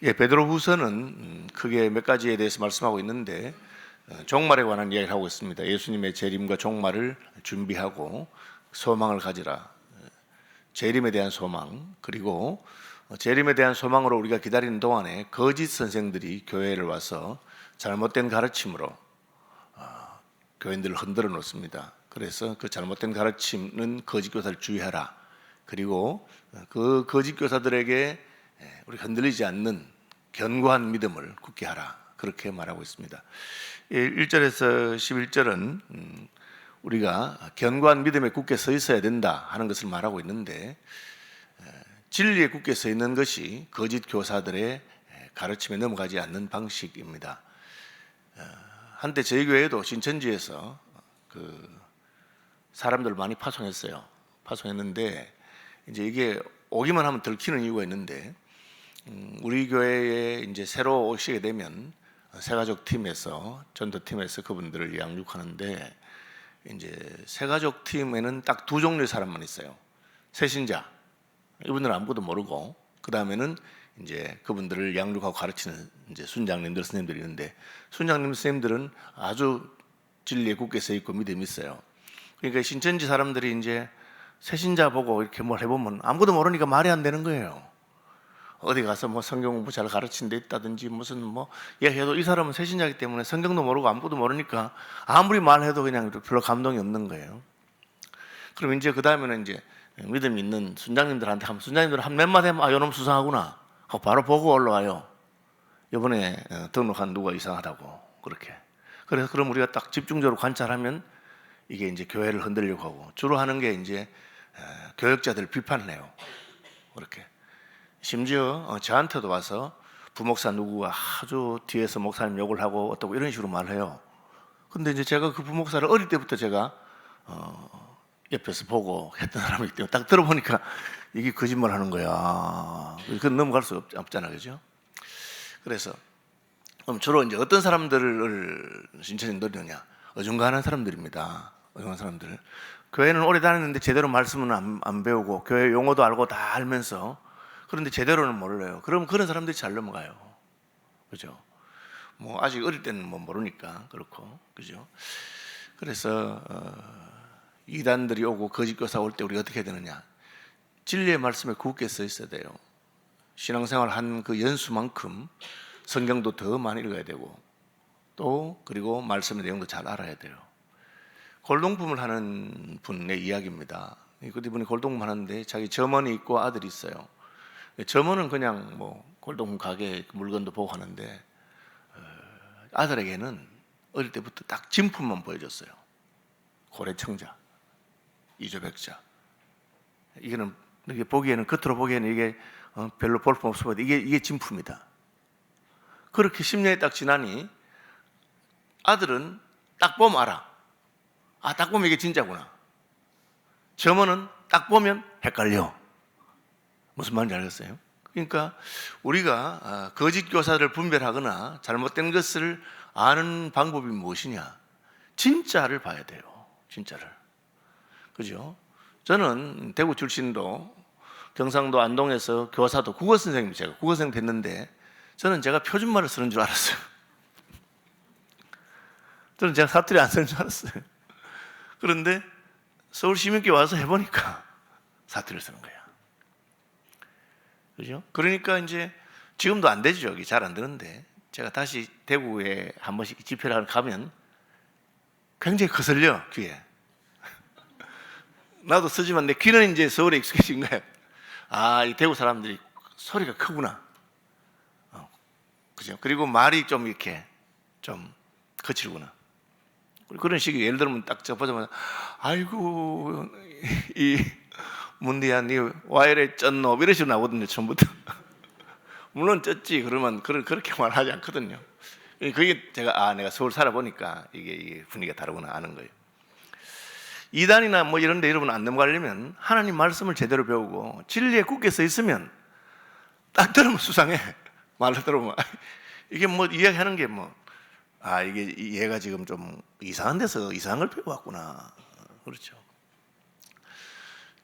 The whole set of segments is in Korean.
베드로후서는 크게 몇 가지에 대해서 말씀하고 있는데 종말에 관한 이야기를 하고 있습니다. 예수님의 재림과 종말을 준비하고 소망을 가지라. 재림에 대한 소망, 그리고 재림에 대한 소망으로 우리가 기다리는 동안에 거짓 선생들이 교회를 와서 잘못된 가르침으로 교인들을 흔들어 놓습니다. 그래서 그 잘못된 가르침은 거짓 교사를 주의하라. 그리고 그 거짓 교사들에게 우리 흔들리지 않는 견고한 믿음을 굳게 하라. 그렇게 말하고 있습니다. 1절에서 11절은 우리가 견고한 믿음에 굳게 서 있어야 된다 하는 것을 말하고 있는데, 진리에 굳게 서 있는 것이 거짓 교사들의 가르침에 넘어가지 않는 방식입니다. 한때 저희 교회도 신천지에서 사람들을 많이 파송했어요. 파송했는데 이제 이게 오기만 하면 들키는 이유가 있는데, 우리 교회에 이제 새로 오시게 되면 새가족 팀에서, 전도팀에서 그분들을 양육하는데, 이제 새가족 팀에는 딱 두 종류의 사람만 있어요. 새신자, 이분들은 아무것도 모르고, 그 다음에는 이제 그분들을 양육하고 가르치는 이제 순장님들, 스님들이 있는데, 순장님, 스님들은 아주 진리에 굳게 서 있고 믿음이 있어요. 그러니까 신천지 사람들이 이제 새신자 보고 이렇게 뭘 해보면 아무것도 모르니까 말이 안 되는 거예요. 어디 가서 뭐 성경 공부 잘 가르친 데 있다든지 무슨 뭐 얘기해도 이 사람은 새신자이기 때문에 성경도 모르고 아무것도 모르니까 아무리 말해도 그냥 별로 감동이 없는 거예요. 그럼 이제 그 다음에는 이제 믿음 있는 순장님들한테 하면, 순장님들은 한 몇 마디 하면 아, 요놈 수상하구나 하고 바로 보고 올라와요. 이번에 등록한 누가 이상하다고. 그렇게. 그래서 그럼 우리가 딱 집중적으로 관찰하면 이게 이제 교회를 흔들려고 하고, 주로 하는 게 이제 교역자들 비판을 해요. 그렇게. 심지어 저한테도 와서 부목사 누구가 아주 뒤에서 목사님 욕을 하고 어떻고 이런 식으로 말을 해요. 근데 이제 제가 그 부목사를 어릴 때부터 제가 옆에서 보고 했던 사람이기 때문에 딱 들어보니까 이게 거짓말 하는 거야. 그건 넘어갈 수 없잖아, 그죠? 그래서 그럼 주로 이제 어떤 사람들을 신천지 노리느냐? 어중간한 사람들입니다. 어중간한 사람들. 교회는 오래 다녔는데 제대로 말씀은 안 배우고 교회 용어도 알고 다 알면서, 그런데 제대로는 몰라요. 그럼 그런 사람들이 잘 넘어가요. 그죠? 뭐 아직 어릴 때는 뭐 모르니까 그렇고, 그죠? 그래서 이단들이 오고 거짓 교사 올 때 우리가 어떻게 해야 되느냐? 진리의 말씀에 굳게 서 있어야 돼요. 신앙생활 한 그 연수만큼 성경도 더 많이 읽어야 되고, 또 그리고 말씀의 내용도 잘 알아야 돼요. 골동품을 하는 분의 이야기입니다. 이분이 골동품 하는데 자기 점원이 있고 아들이 있어요. 점원은 그냥 뭐 골동품 가게 물건도 보고 하는데, 아들에게는 어릴 때부터 딱 진품만 보여줬어요. 고래청자, 이조백자. 이거는 이게 보기에는, 겉으로 보기에는 이게 별로 볼품 없어 보여도 이게 진품이다. 그렇게 10년이 딱 지나니 아들은 딱 보면 알아. 아, 딱 보면 이게 진짜구나. 점원은 딱 보면 헷갈려. 무슨 말인지 알겠어요? 그러니까 우리가 거짓 교사를 분별하거나 잘못된 것을 아는 방법이 무엇이냐? 진짜를 봐야 돼요. 진짜를. 그죠? 저는 대구 출신도 경상도 안동에서 교사도 국어선생님, 제가 국어선생님 됐는데 저는 제가 표준말을 쓰는 줄 알았어요. 저는 제가 사투리 안 쓰는 줄 알았어요. 그런데 서울시민교회 와서 해보니까 사투리를 쓰는 거야. 그죠? 그러니까 이제 지금도 안 되죠. 여기 잘 안 되는데, 제가 다시 대구에 한 번씩 집회를 가면 굉장히 거슬려, 귀에. 나도 쓰지만 내 귀는 이제 서울에 익숙해진 거예요. 아, 이 대구 사람들이 소리가 크구나. 그죠? 그리고 말이 좀 이렇게 좀 거칠구나. 그런 식이, 예를 들면 딱 보자마자 아이고 이 문디야 니 와이래 쪘노 이런 식으로 나오거든요. 처음부터. 물론 쪘지 그러면 그렇게 말하지 않거든요. 그게 제가 내가 서울 살아보니까 이게 분위기가 다르구나 아는 거예요. 이단이나 뭐 이런 데 여러분 안 넘어가려면 하나님 말씀을 제대로 배우고 진리에 굳게 서 있으면 딱 들으면 수상해. 말을 들으면 이게 뭐 이야기하는 게 뭐 이게 얘가 지금 좀 이상한 데서 이상한 걸 배워왔구나. 그렇죠.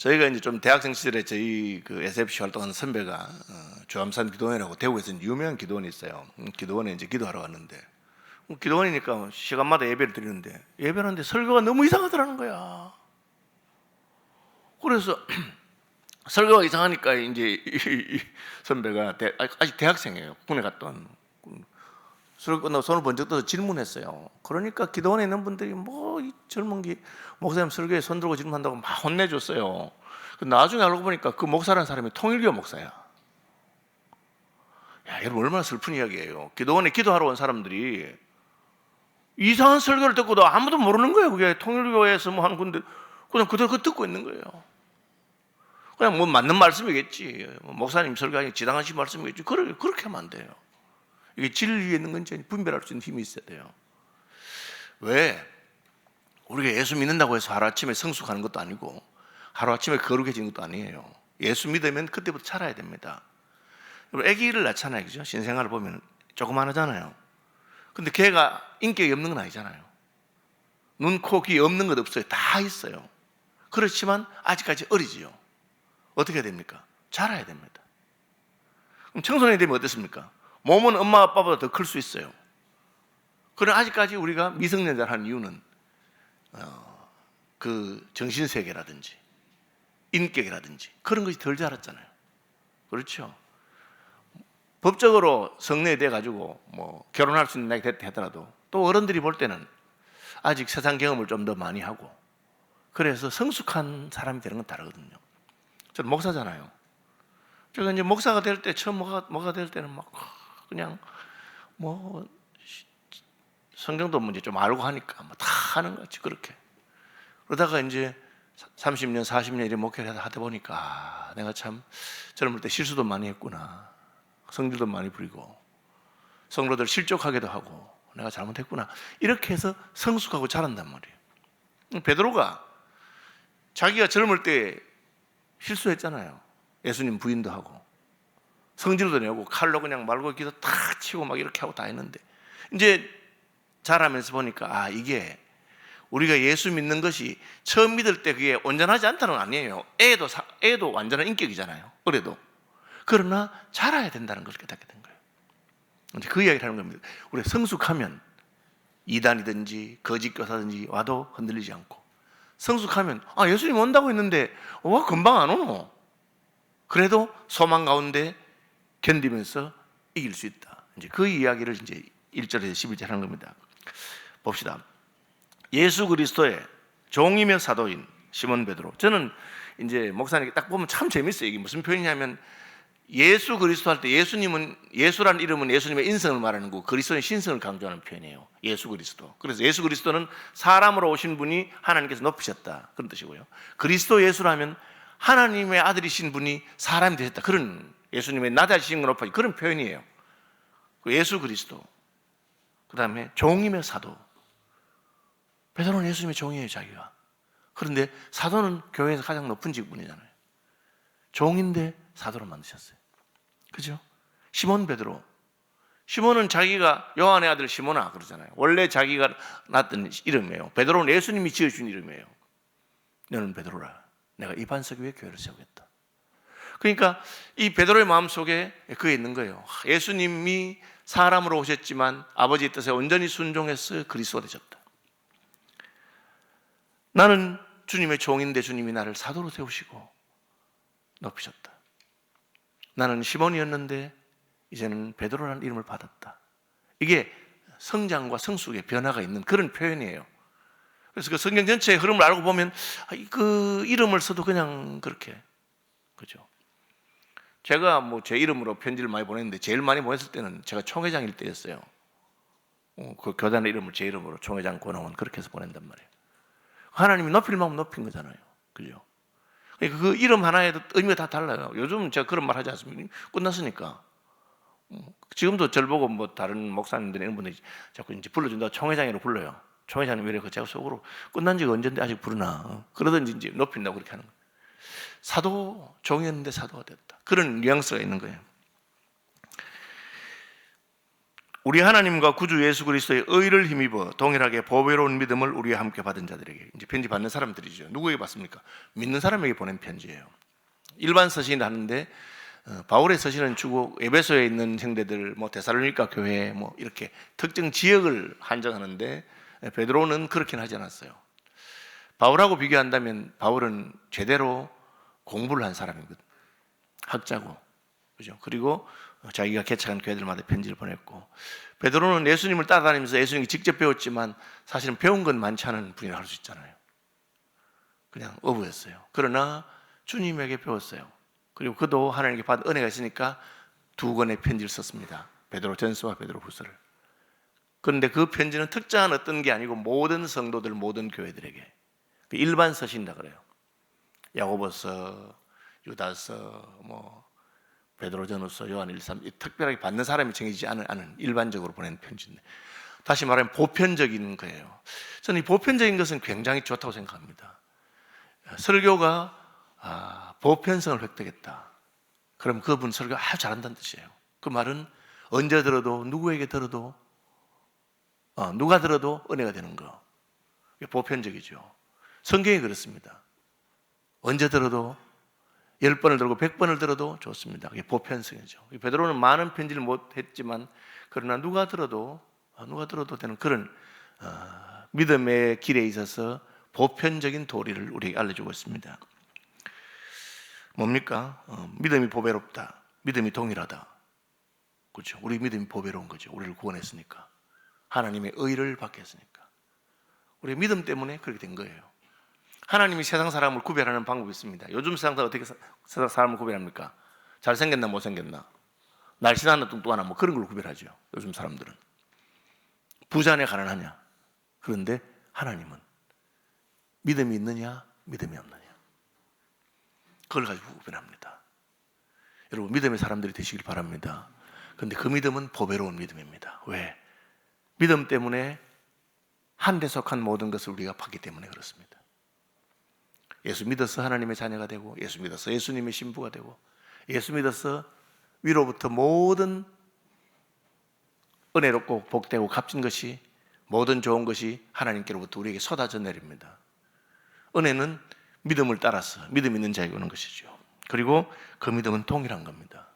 저희가 이제 좀 대학생 시절에 저희 그 SFC 활동하는 선배가 주암산 기도원이라고 대구에서 유명한 기도원이 있어요. 기도원에 이제 기도하러 갔는데 기도원이니까 시간마다 예배를 드리는데 예배하는데 설교가 너무 이상하더라는 거야. 그래서 설교가 이상하니까 이제 이 선배가 아직 대학생이에요. 군에 갔던. 설교 끝나고 손을 번쩍 들어서 질문했어요. 그러니까 기도원에 있는 분들이 뭐 이 젊은 목사님 설교에 손 들고 질문한다고 막 혼내줬어요. 나중에 알고 보니까 그 목사라는 사람이 통일교 목사야. 야, 여러분 얼마나 슬픈 이야기예요. 기도원에 기도하러 온 사람들이 이상한 설교를 듣고도 아무도 모르는 거예요. 그게 통일교에서 뭐 하는 건데 그냥 그대로 그거 듣고 있는 거예요. 그냥 뭐 맞는 말씀이겠지. 목사님 설교하니 지당하신 말씀이겠지. 그렇게 하면 안 돼요. 이게 진리에 있는 건지 분별할 수 있는 힘이 있어야 돼요. 왜? 우리가 예수 믿는다고 해서 하루아침에 성숙하는 것도 아니고 하루아침에 거룩해지는 것도 아니에요. 예수 믿으면 그때부터 자라야 됩니다. 아기를 낳잖아요. 그죠? 신생아를 보면 조그만하잖아요. 근데 걔가 인격이 없는 건 아니잖아요. 눈, 코, 귀 없는 것 없어요. 다 있어요. 그렇지만 아직까지 어리지요. 어떻게 해야 됩니까? 자라야 됩니다. 그럼 청소년이 되면 어떻습니까? 몸은 엄마 아빠보다 더 클 수 있어요. 그러나 아직까지 우리가 미성년자를 하는 이유는 그 정신세계라든지 인격이라든지 그런 것이 덜 자랐잖아요. 그렇죠? 법적으로 성년이 돼가지고 뭐 결혼할 수 있는 나이가 됐다 하더라도 또 어른들이 볼 때는 아직 세상 경험을 좀 더 많이 하고 그래서 성숙한 사람이 되는 건 다르거든요. 저는 목사잖아요. 제가 이제 목사가 될 때 처음 뭐가 될 때는 막 그냥 뭐 성경도 문제 좀 알고 하니까 뭐 다 하는 거지 그렇게. 그러다가 이제 30년, 40년 이렇게 목회를 하다 보니까 내가 참 젊을 때 실수도 많이 했구나. 성질도 많이 부리고 성도들 실족하기도 하고 내가 잘못했구나. 이렇게 해서 성숙하고 자란단 말이에요. 베드로가 자기가 젊을 때 실수했잖아요. 예수님 부인도 하고 성질도 내고 칼로 그냥 말고 기도 탁 치고 막 이렇게 하고 다 했는데 이제 자라면서 보니까 이게 우리가 예수 믿는 것이 처음 믿을 때 그게 온전하지 않다는 건 아니에요. 애도 완전한 인격이잖아요. 그래도 그러나 자라야 된다는 것을 깨닫게 된 거예요. 이제 그 이야기를 하는 겁니다. 우리가 성숙하면 이단이든지 거짓 교사든지 와도 흔들리지 않고 성숙하면 예수님 온다고 했는데 금방 안 오노. 그래도 소망 가운데 견디면서 이길 수 있다. 이제 그 이야기를 이제 1절에서 11절 하는 겁니다. 봅시다. 예수 그리스도의 종이며 사도인 시몬 베드로. 저는 이제 목사님 딱 보면 참 재밌어요. 이게 무슨 표현이냐면 예수 그리스도 할 때 예수라는 이름은 예수님의 인성을 말하는 거고 그리스도는 신성을 강조하는 표현이에요. 예수 그리스도. 그래서 예수 그리스도는 사람으로 오신 분이 하나님께서 높이셨다. 그런 뜻이고요. 그리스도 예수라면 하나님의 아들이신 분이 사람이 되셨다. 그런 예수님의 낮아지신 걸 높아진 그런 표현이에요. 예수 그리스도. 그 다음에 종이며 사도. 베드로는 예수님의 종이에요, 자기가. 그런데 사도는 교회에서 가장 높은 직분이잖아요. 종인데 사도로 만드셨어요. 그죠? 시몬 베드로. 시몬은 자기가 요한의 아들 시몬아 그러잖아요. 원래 자기가 낳았던 이름이에요. 베드로는 예수님이 지어준 이름이에요. 너는 베드로라. 내가 이 반석 위에 교회를 세우겠다. 그러니까 이 베드로의 마음속에 그게 있는 거예요. 예수님이 사람으로 오셨지만 아버지의 뜻에 온전히 순종해서 그리스도가 되셨다. 나는 주님의 종인데 주님이 나를 사도로 세우시고 높이셨다. 나는 시몬이었는데 이제는 베드로라는 이름을 받았다. 이게 성장과 성숙의 변화가 있는 그런 표현이에요. 그래서 그 성경 전체의 흐름을 알고 보면 그 이름을 써도 그냥 그렇게 그죠. 제가 뭐 제 이름으로 편지를 많이 보냈는데 제일 많이 보냈을 때는 제가 총회장일 때였어요. 그 교단의 이름을 제 이름으로 총회장 권홍원 그렇게 해서 보낸단 말이에요. 하나님이 높일 만큼 높인 거잖아요. 그죠? 그러니까 그 이름 하나에도 의미가 다 달라요. 요즘 제가 그런 말 하지 않습니까? 끝났으니까. 지금도 저를 보고 뭐 다른 목사님들 이런 분들이 자꾸 이제 불러준다고 총회장으로 불러요. 총회장님 왜 이렇게 제가 속으로 끝난 지가 언젠데 아직 부르나. 그러든지 이제 높인다고 그렇게 하는 거예요. 사도, 종이었는데 사도가 됐다. 그런 뉘앙스가 있는 거예요. 우리 하나님과 구주 예수 그리스도의 의를 힘입어 동일하게 보배로운 믿음을 우리와 함께 받은 자들에게, 이제 편지 받는 사람들이죠. 누구에게 받습니까? 믿는 사람에게 보낸 편지예요. 일반 서신을 하는데 바울의 서신은 주고 에베소에 있는 형제들, 데살로니가 교회 이렇게 특정 지역을 한정하는데, 베드로는 그렇게는 하지 않았어요. 바울하고 비교한다면 바울은 제대로 공부를 한 사람이거든. 학자고, 그죠? 그리고 자기가 개척한 교회들마다 편지를 보냈고, 베드로는 예수님을 따라다니면서 예수님이 직접 배웠지만 사실은 배운 건 많지 않은 분이라고 할 수 있잖아요. 그냥 어부였어요. 그러나 주님에게 배웠어요. 그리고 그도 하나님께 받은 은혜가 있으니까 2권의 편지를 썼습니다. 베드로 전서와 베드로 후서를. 그런데 그 편지는 특정한 어떤 게 아니고 모든 성도들, 모든 교회들에게, 일반 서신이라 그래요. 야고보서, 유다서, 베드로 전후서, 요한 1, 3, 특별하게 받는 사람이 정해지지 않은 일반적으로 보낸 편지인데, 다시 말하면 보편적인 거예요. 저는 이 보편적인 것은 굉장히 좋다고 생각합니다. 설교가 보편성을 획득했다. 그럼 그분 설교 아주 잘한다는 뜻이에요. 그 말은 언제 들어도, 누구에게 들어도, 누가 들어도 은혜가 되는 거. 이게 보편적이죠. 성경이 그렇습니다. 언제 들어도 10번을 들고 100번을 들어도 좋습니다. 그게 보편성이죠. 베드로는 많은 편지를 못했지만 그러나 누가 들어도 되는 그런 믿음의 길에 있어서 보편적인 도리를 우리에게 알려주고 있습니다. 뭡니까? 믿음이 보배롭다. 믿음이 동일하다. 그렇죠? 우리 믿음이 보배로운 거죠. 우리를 구원했으니까. 하나님의 의를 받게 했으니까. 우리의 믿음 때문에 그렇게 된 거예요. 하나님이 세상 사람을 구별하는 방법이 있습니다. 요즘 세상 사람 어떻게 세상 사람을 구별합니까? 잘생겼나 못생겼나, 날씬하나 뚱뚱하나 그런 걸 구별하죠. 요즘 사람들은. 부자냐 가난하냐. 그런데 하나님은 믿음이 있느냐 믿음이 없느냐, 그걸 가지고 구별합니다. 여러분, 믿음의 사람들이 되시길 바랍니다. 그런데 그 믿음은 보배로운 믿음입니다. 왜? 믿음 때문에 한 데 속한 모든 것을 우리가 받기 때문에 그렇습니다. 예수 믿어서 하나님의 자녀가 되고, 예수 믿어서 예수님의 신부가 되고, 예수 믿어서 위로부터 모든 은혜롭고 복되고 값진 것이, 모든 좋은 것이 하나님께로부터 우리에게 쏟아져 내립니다. 은혜는 믿음을 따라서 믿음 있는 자에게 오는 것이죠. 그리고 그 믿음은 동일한 겁니다.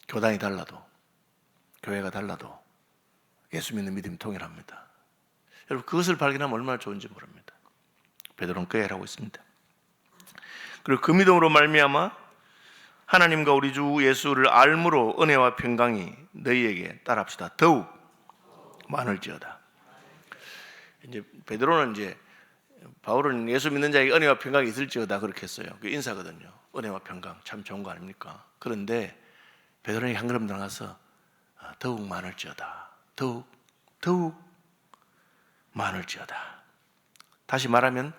교단이 달라도, 교회가 달라도 예수 믿는 믿음이 동일합니다. 여러분, 그것을 발견하면 얼마나 좋은지 모릅니다. 베드로는 그 얘기를 하고 있습니다. 그리고 그 믿음으로 말미암아 하나님과 우리 주 예수를 알므로 은혜와 평강이 너희에게 따랍시다 더욱 많을지어다. 이제 베드로는 바울은 예수 믿는 자에게 은혜와 평강이 있을지어다 그렇게 했어요. 그 인사거든요. 은혜와 평강 참 좋은 거 아닙니까? 그런데 베드로는 한 걸음 들어가서 더욱 많을지어다. 더욱 많을지어다. 다시 말하면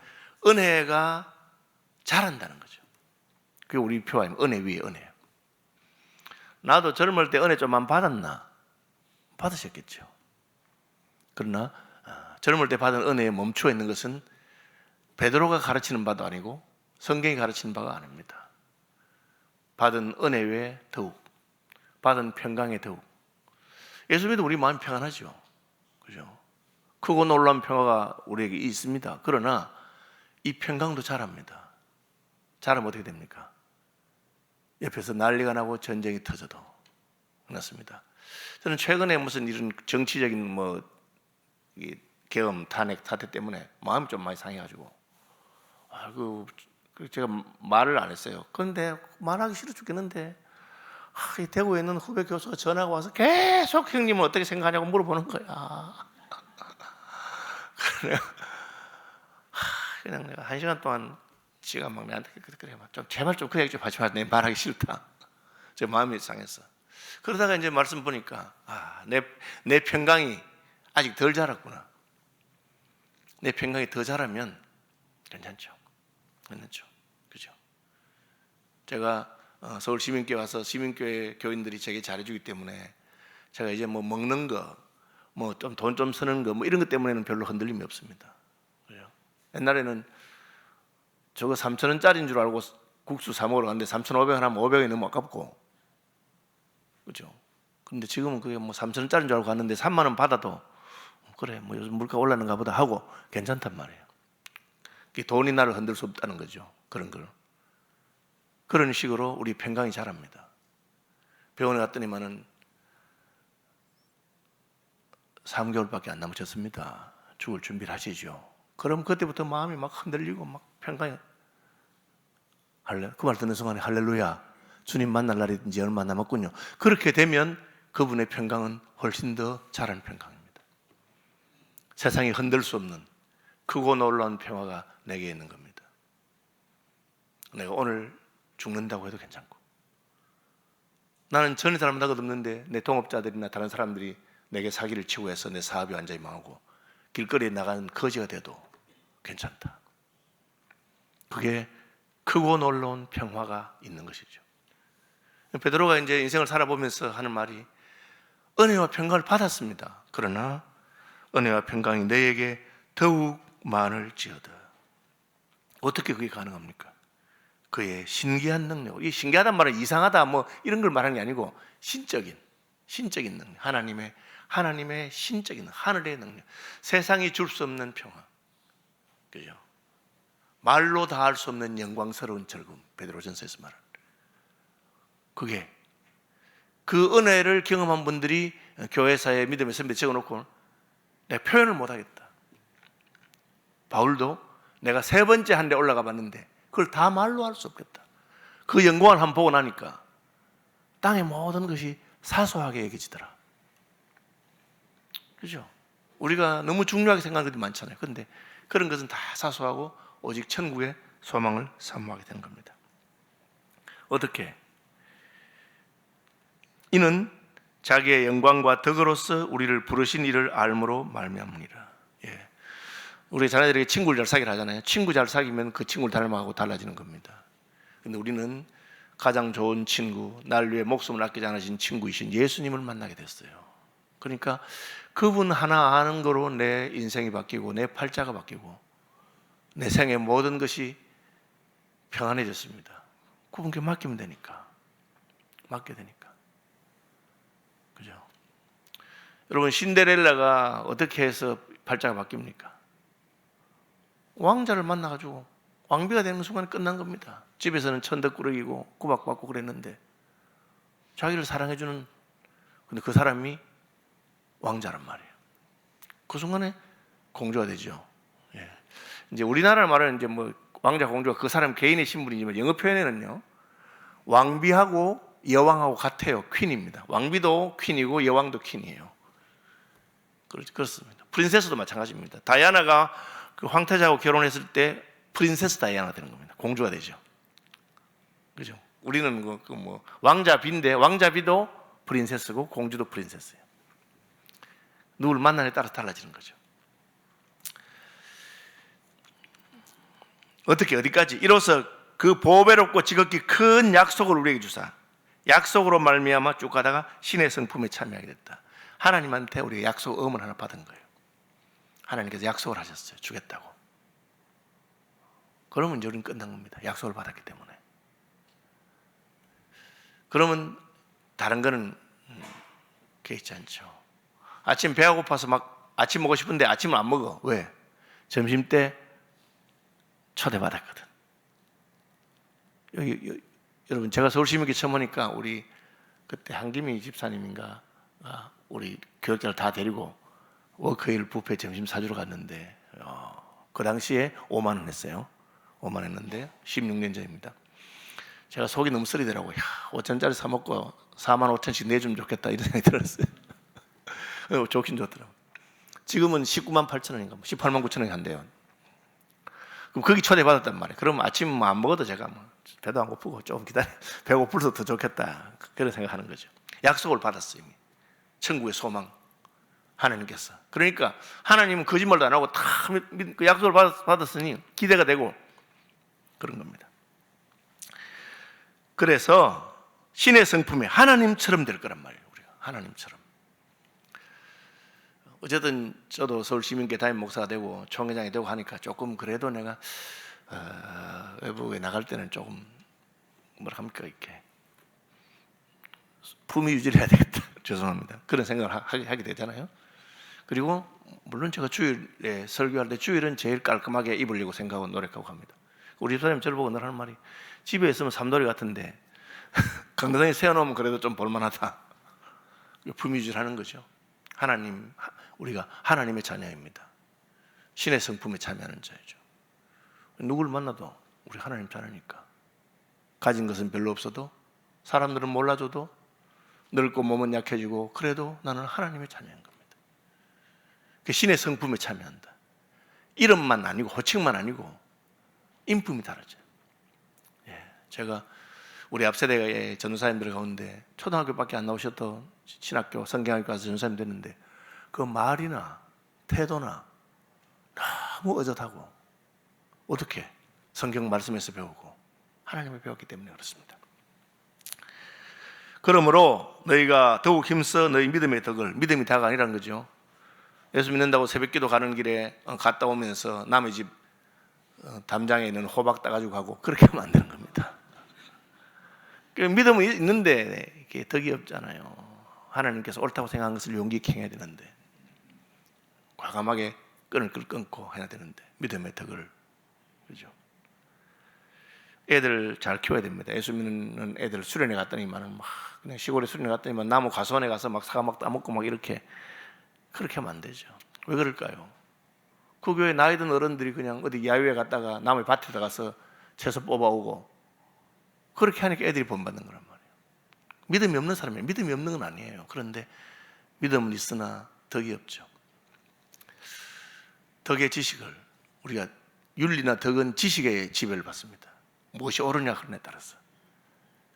은혜가 자란다는 거죠. 그게 우리 표현이 은혜 위에 은혜예요. 나도 젊을 때 은혜 좀만 받았나? 받으셨겠죠. 그러나 젊을 때 받은 은혜에 멈춰 있는 것은 베드로가 가르치는 바도 아니고 성경이 가르치는 바가 아닙니다. 받은 은혜 외에 더욱, 받은 평강에 더욱. 예수 믿으면 우리 마음이 평안하죠. 그죠? 크고 놀라운 평화가 우리에게 있습니다. 그러나 이 평강도 자랍니다. 자라면 어떻게 됩니까? 옆에서 난리가 나고 전쟁이 터져도 그렇습니다. 저는 최근에 무슨 이런 정치적인 계엄, 탄핵 사태 때문에 마음이 좀 많이 상해가지고 제가 말을 안 했어요. 그런데 말하기 싫어 죽겠는데 이 대구에 있는 후배 교수가 전화가 와서 계속 형님은 어떻게 생각하냐고 물어보는 거야. 그냥 내가 1시간 동안 지가 막 나한테 그래 좀 제발 좀 그 얘기 좀 하지 마. 내 말하기 싫다. 제 마음이 상했어. 그러다가 이제 말씀 보니까 내 평강이 아직 덜 자랐구나. 내 평강이 더 자라면 괜찮죠. 그죠? 제가 서울 시민교회 와서 시민교회 교인들이 제게 잘해주기 때문에 제가 이제 먹는 거, 좀 돈 좀 쓰는 거, 이런 것 때문에는 별로 흔들림이 없습니다. 그죠? 옛날에는 저거 3,000원짜리인 줄 알고 국수 사 먹으러 갔는데 3,500원 하면 500원이 너무 아깝고, 그죠? 근데 지금은 그게 뭐 3천 원짜리인 줄 알고 갔는데 3만 원 받아도 그래 뭐 요즘 물가 올랐는가 보다 하고 괜찮단 말이에요. 돈이 나를 흔들 수 없다는 거죠. 그런 걸. 그런 식으로 우리 평강이 자랍니다. 병원에 갔더니만은 3개월밖에 안 남으셨습니다. 죽을 준비를 하시죠. 그럼 그때부터 마음이 막 흔들리고 막 평강이 그 말 듣는 순간에 할렐루야, 주님 만날 날이 이제 얼마 남았군요. 그렇게 되면 그분의 평강은 훨씬 더 자란 평강입니다. 세상이 흔들 수 없는 크고 놀라운 평화가 내게 있는 겁니다. 내가 오늘 죽는다고 해도 괜찮고, 나는 전에 사람은 것 없는데 내 동업자들이나 다른 사람들이 내게 사기를 치고 해서 내 사업이 완전히 망하고 길거리에 나가는 거지가 돼도 괜찮다. 그게 크고 놀라운 평화가 있는 것이죠. 베드로가 이제 인생을 살아보면서 하는 말이 은혜와 평강을 받았습니다. 그러나 은혜와 평강이 너에게 더욱 많을지어다. 어떻게 그게 가능합니까? 그의 신기한 능력. 이 신기하단 말은 이상하다 뭐 이런 걸 말하는 게 아니고 신적인 능력. 하나님의 신적인 하늘의 능력. 세상이 줄 수 없는 평화. 그죠? 말로 다 할 수 없는 영광스러운 즐거움. 베드로전서에서 말하는. 그게 그 은혜를 경험한 분들이 교회사에 믿음의 선배 적어놓고 내가 표현을 못하겠다. 바울도 내가 3번째 한 데 올라가 봤는데 그걸 다 말로 할 수 없겠다. 그 영광을 한번 보고 나니까 땅의 모든 것이 사소하게 여겨지더라. 그죠? 우리가 너무 중요하게 생각하는 것들이 많잖아요. 그런데 그런 것은 다 사소하고 오직 천국의 소망을 사모하게 되는 겁니다. 어떻게? 이는 자기의 영광과 덕으로서 우리를 부르신 이를 알므로 말미암으니라. 예. 우리 자녀들에게 친구를 잘 사귀라 하잖아요. 친구 잘 사귀면 그 친구를 닮아가고 달라지는 겁니다. 그런데 우리는 가장 좋은 친구, 날 위해 목숨을 아끼지 않으신 친구이신 예수님을 만나게 됐어요. 그러니까 그분 하나 아는 거로 내 인생이 바뀌고 내 팔자가 바뀌고 내 생의 모든 것이 평안해졌습니다. 그분께 맡기면 되니까. 맡게 되니까. 그죠? 여러분, 신데렐라가 어떻게 해서 팔자가 바뀝니까? 왕자를 만나가지고 왕비가 되는 순간에 끝난 겁니다. 집에서는 천덕꾸러기고 구박받고 그랬는데 자기를 사랑해주는, 근데 그 사람이 왕자란 말이에요. 그 순간에 공주가 되죠. 예. 이제 우리나라 말은 이제 뭐 왕자 공주가 그 사람 개인의 신분이지만 영어 표현에는요 왕비하고 여왕하고 같아요. 퀸입니다. 왕비도 퀸이고 여왕도 퀸이에요. 그렇습니다. 프린세스도 마찬가지입니다. 다이아나가 그 황태자하고 결혼했을 때 프린세스 다이아나가 되는 겁니다. 공주가 되죠. 그죠? 우리는 뭐 왕자비인데 왕자비도 프린세스고 공주도 프린세스예요. 누굴 만나냐에 따라 달라지는 거죠. 어떻게 어디까지? 이로써 그 보배롭고 지극히 큰 약속을 우리에게 주사 약속으로 말미암아 쭉 가다가 신의 성품에 참여하게 됐다. 하나님한테 우리가 약속 음을 하나 받은 거예요. 하나님께서 약속을 하셨어요. 주겠다고. 그러면 이제 우리는 끝난 겁니다. 약속을 받았기 때문에. 그러면 다른 거는 그렇지 않죠. 아침 배가 고파서 막 아침 먹고 싶은데 아침을 안 먹어. 왜? 점심 때 초대받았거든. 여러분, 제가 서울시민교회 처음 오니까 우리 그때 한기미 집사님인가 우리 교역자를 다 데리고 워크힐 뷔페 점심 사주러 갔는데 그 당시에 5만 원 했어요. 5만 원 했는데 16년 전입니다. 제가 속이 너무 쓰리더라고요. 5천짜리 사 먹고 4만 5천씩 내주면 좋겠다 이런 생각이 들었어요. 좋긴 좋더라고요. 지금은 19만 8천 원인가 18만 9천 원이 한대요. 그럼 거기 초대받았단 말이에요. 그럼 아침 안 먹어도 제가 배도 안 고프고 좀 기다려 배고플어서 더 좋겠다 그런 생각하는 거죠. 약속을 받았어요. 이미. 천국의 소망 하나님께서. 그러니까 하나님은 거짓말도 안 하고 다 그 약속을 받았으니 기대가 되고 그런 겁니다. 그래서 신의 성품이 하나님처럼 될 거란 말이에요. 우리가 하나님처럼. 어쨌든 저도 서울시민교회 담임 목사가 되고 총회장이 되고 하니까 조금 그래도 내가 외부에 나갈 때는 조금 뭐라 합니까 이렇게 품위 유지를 해야 되겠다. 죄송합니다. 그런 생각을 하게 되잖아요. 그리고 물론 제가 주일에 설교할 때 주일은 제일 깔끔하게 입으려고 생각하고 노력하고 합니다. 우리 집사님 저를 보고 늘 하는 말이 집에 있으면 삼돌이 같은데 강당에 세워놓으면 그래도 좀 볼만하다. 품위 유지를 하는 거죠. 우리가 하나님의 자녀입니다. 신의 성품에 참여하는 자이죠. 누굴 만나도 우리 하나님 자녀니까 가진 것은 별로 없어도 사람들은 몰라줘도 늙고 몸은 약해지고 그래도 나는 하나님의 자녀인 겁니다. 신의 성품에 참여한다. 이름만 아니고 호칭만 아니고 인품이 다르죠. 제가 우리 앞세대의 전도사님들 가운데 초등학교밖에 안 나오셨던 신학교 성경학교 가서 전도사님 됐는데 그 말이나 태도나 너무 어젓하고 어떻게 성경 말씀에서 배우고 하나님을 배웠기 때문에 그렇습니다. 그러므로 너희가 더욱 힘써 너희 믿음의 덕을, 믿음이 다가 아니라는 거죠. 예수 믿는다고 새벽기도 가는 길에 갔다 오면서 남의 집 담장에 있는 호박 따가지고 가고 그렇게 하면 안 되는 겁니다. 믿음은 있는데 이게 덕이 없잖아요. 하나님께서 옳다고 생각한 것을 용기 있게 해야 되는데 과감하게 끈을 끊고 해야 되는데 믿음의 덕을, 그죠? 애들 잘 키워야 됩니다. 예수 믿는 애들 수련회 갔더니만 막 그냥 시골에 수련회 갔더니만 나무 과수원에 가서 막 사과 막 따먹고 막 이렇게 그렇게 하면 안 되죠. 왜 그럴까요? 그 교회 나이 든 어른들이 그냥 어디 야유회 갔다가 남의 밭에 가서 채소 뽑아오고 그렇게 하니까 애들이 본받는 거란 말이에요. 믿음이 없는 사람이에요. 믿음이 없는 건 아니에요. 그런데 믿음은 있으나 덕이 없죠. 덕의 지식을 우리가 윤리나 덕은 지식의 지배를 받습니다. 무엇이 옳으냐 그러냐에 따라서.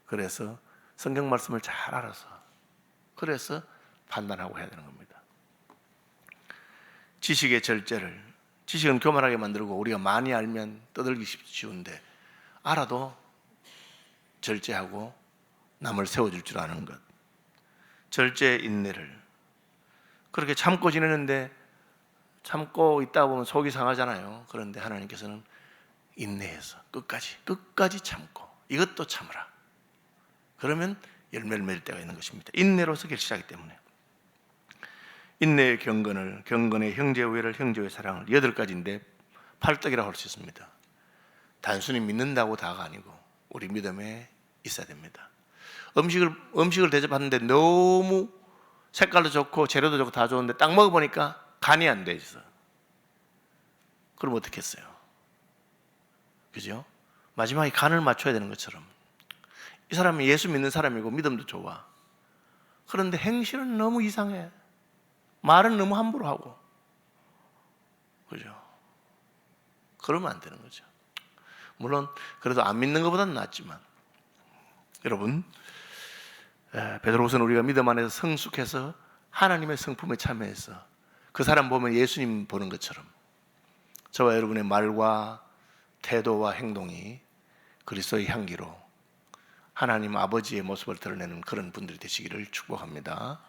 그래서 성경 말씀을 잘 알아서 그래서 판단하고 해야 되는 겁니다. 지식의 절제를, 지식은 교만하게 만들고 우리가 많이 알면 떠들기 쉬운데 알아도 절제하고 남을 세워줄 줄 아는 것, 절제 인내를. 그렇게 참고 지내는데 참고 있다 보면 속이 상하잖아요. 그런데 하나님께서는 인내해서 끝까지 참고 이것도 참으라. 그러면 열매를 맺을 때가 있는 것입니다. 인내로서 결실하기 때문에. 인내의 경건을, 경건의 형제의 우애를, 형제의 사랑을 8가지인데 팔떡이라고 할 수 있습니다. 단순히 믿는다고 다가 아니고 우리 믿음에 있어야 됩니다. 음식을 대접하는데 너무 색깔도 좋고 재료도 좋고 다 좋은데 딱 먹어보니까 간이 안 돼 있어. 그럼 어떻게 했어요? 그죠? 마지막에 간을 맞춰야 되는 것처럼 이 사람이 예수 믿는 사람이고 믿음도 좋아. 그런데 행실은 너무 이상해. 말은 너무 함부로 하고. 그죠? 그러면 안 되는 거죠. 물론 그래도 안 믿는 것보다는 낫지만 여러분, 베드로후서는 우리가 믿음 안에서 성숙해서 하나님의 성품에 참여해서 그 사람 보면 예수님 보는 것처럼 저와 여러분의 말과 태도와 행동이 그리스도의 향기로 하나님 아버지의 모습을 드러내는 그런 분들이 되시기를 축복합니다.